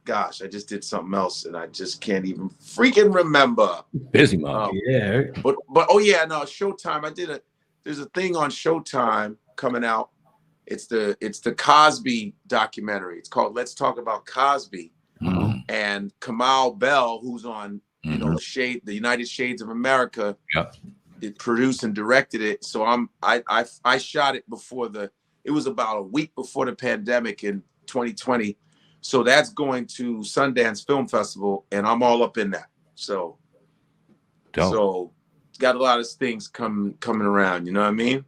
Gosh, I just did something else and I just can't even freaking remember. Busy mom. Yeah. But oh yeah, no, Showtime. There's a thing on Showtime coming out. It's the Cosby documentary. It's called Let's Talk About Cosby. Mm-hmm. And Kamau Bell, who's on the United Shades of America, it produced and directed it. So I shot it it was about a week before the pandemic in 2020. So that's going to Sundance Film Festival, and I'm all up in that. So, So got a lot of things coming around. You know what I mean?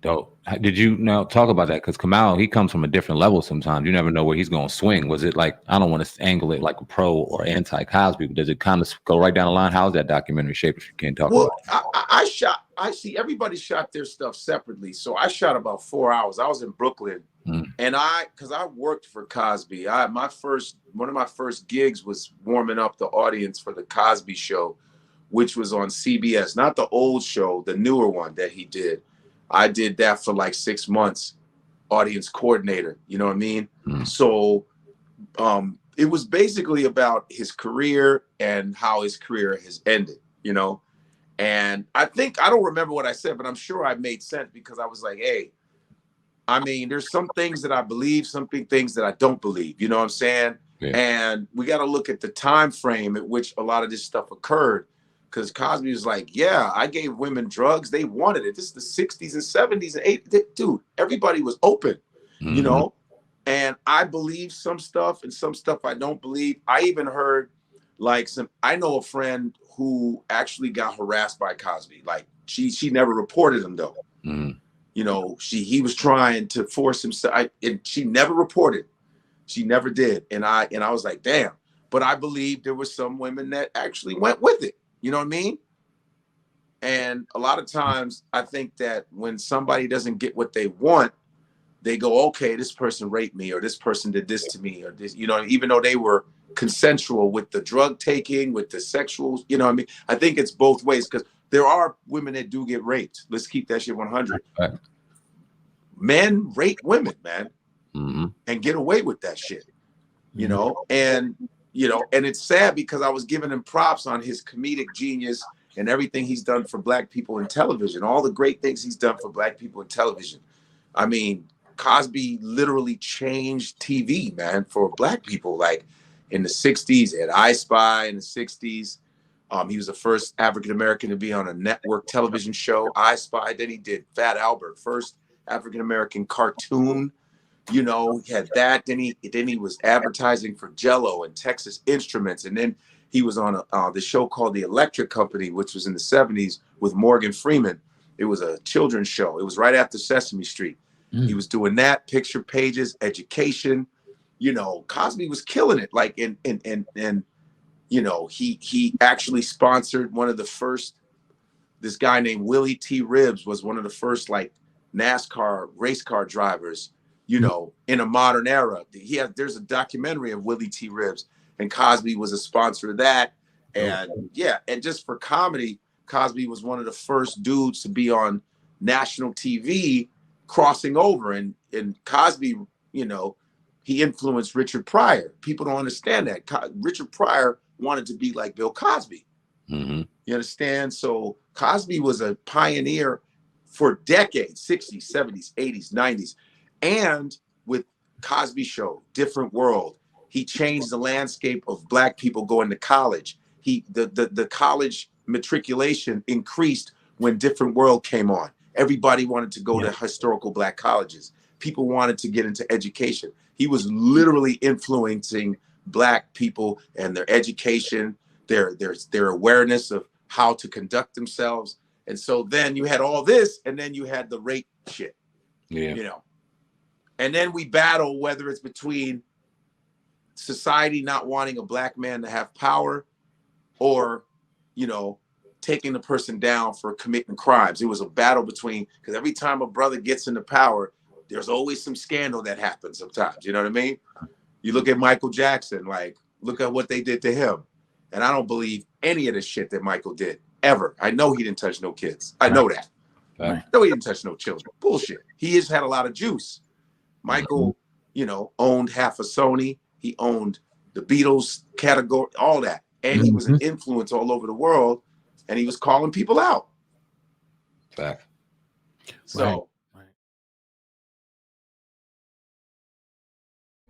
Dope. Did you now talk about that? Because Kamau, he comes from a different level sometimes. You never know where he's going to swing. Was it like, I don't want to angle it like a pro or anti-Cosby, but does it kind of go right down the line? How's that documentary shaped if you can't talk about it? I see everybody shot their stuff separately. So I shot about 4 hours. I was in Brooklyn. And because I worked for Cosby, one of my first gigs was warming up the audience for the Cosby Show, which was on CBS, not the old show, the newer one that he did. I did that for like 6 months, audience coordinator, you know what I mean? So it was basically about his career and how his career has ended, you know? And I don't remember what I said, but I'm sure I made sense because I was like, hey, I mean, there's some things that I believe, some things that I don't believe. You know what I'm saying? Yeah. And we got to look at the time frame at which a lot of this stuff occurred. Because Cosby was like, yeah, I gave women drugs. They wanted it. This is the 60s and 70s and 80s. Dude, everybody was open, you know? And I believe some stuff and some stuff I don't believe. I even heard I know a friend who actually got harassed by Cosby. Like she never reported him though. You know, he was trying to force himself, and she never reported. She never did. And I was like, damn. But I believe there were some women that actually went with it. You know what I mean? And a lot of times I think that when somebody doesn't get what they want, they go, okay, this person raped me, or this person did this to me, or this, you know, even though they were consensual with the drug taking, with the sexual, you know what I mean? I think it's both ways, because there are women that do get raped. Let's keep that shit 100. Right. Men rape women, man, and get away with that shit, you know? And, you know, and it's sad because I was giving him props on his comedic genius and everything he's done for Black people in television, all the great things he's done for Black people in television. I mean, Cosby literally changed TV, man, for Black people. Like in the 60s, he had I Spy in the 60s. He was the first African-American to be on a network television show, I Spy. Then he did Fat Albert, first African-American cartoon. You know, he had that. Then he was advertising for Jell-O and Texas Instruments. And then he was on the show called The Electric Company, which was in the 70s with Morgan Freeman. It was a children's show. It was right after Sesame Street. He was doing that, picture pages, education. You know, Cosby was killing it. Like, and you know, he actually sponsored one of the first, this guy named Willie T. Ribbs was one of the first like NASCAR race car drivers, you know, in a modern era. There's a documentary of Willie T. Ribbs, and Cosby was a sponsor of that. And yeah, and just for comedy, Cosby was one of the first dudes to be on national TV crossing over. And Cosby, you know, he influenced Richard Pryor. People don't understand that. Richard Pryor wanted to be like Bill Cosby. You understand? So Cosby was a pioneer for decades, 60s, 70s, 80s, 90s. And with Cosby Show, Different World, he changed the landscape of Black people going to college. The college matriculation increased when Different World came on. Everybody wanted to go to historical Black colleges. People wanted to get into education. He was literally influencing Black people and their education, their awareness of how to conduct themselves. And so then you had all this, and then you had the rape shit, you know. And then we battle whether it's between society not wanting a Black man to have power or, you know, taking the person down for committing crimes. It was a battle between, because every time a brother gets into power, there's always some scandal that happens sometimes. You know what I mean? You look at Michael Jackson, like, look at what they did to him. And I don't believe any of the shit that Michael did, ever. I know he didn't touch no kids. I know that. No, he didn't touch no children. Bullshit. He has had a lot of juice. Michael owned half of Sony. He owned the Beatles category, all that. And he was an influence all over the world, and he was calling people out. Fact. So.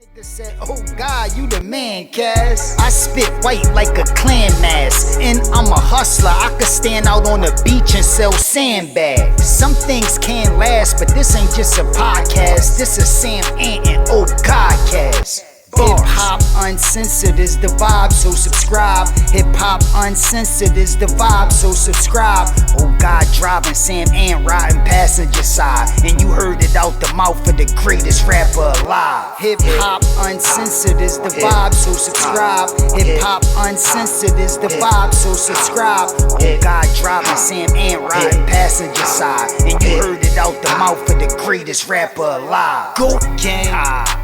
Nigga said, oh God, you the man, Cass. I spit white like a clan mask, and I'm a hustler. I could stand out on the beach and sell sandbags. Some things can't last, but this ain't just a podcast. This is Sam Ant and Oh Godcast. Hip hop uncensored is the vibe, so subscribe. Hip hop uncensored is the vibe, so subscribe. Oh God, driving Sam Ant riding passenger side, and you heard it out the mouth of the greatest rapper alive. Hip hop uncensored is the vibe, so subscribe. Hip hop uncensored is the vibe, so subscribe. Oh God, driving Sam Ant riding passenger side, and you heard it out the mouth of the greatest rapper alive. Go gang.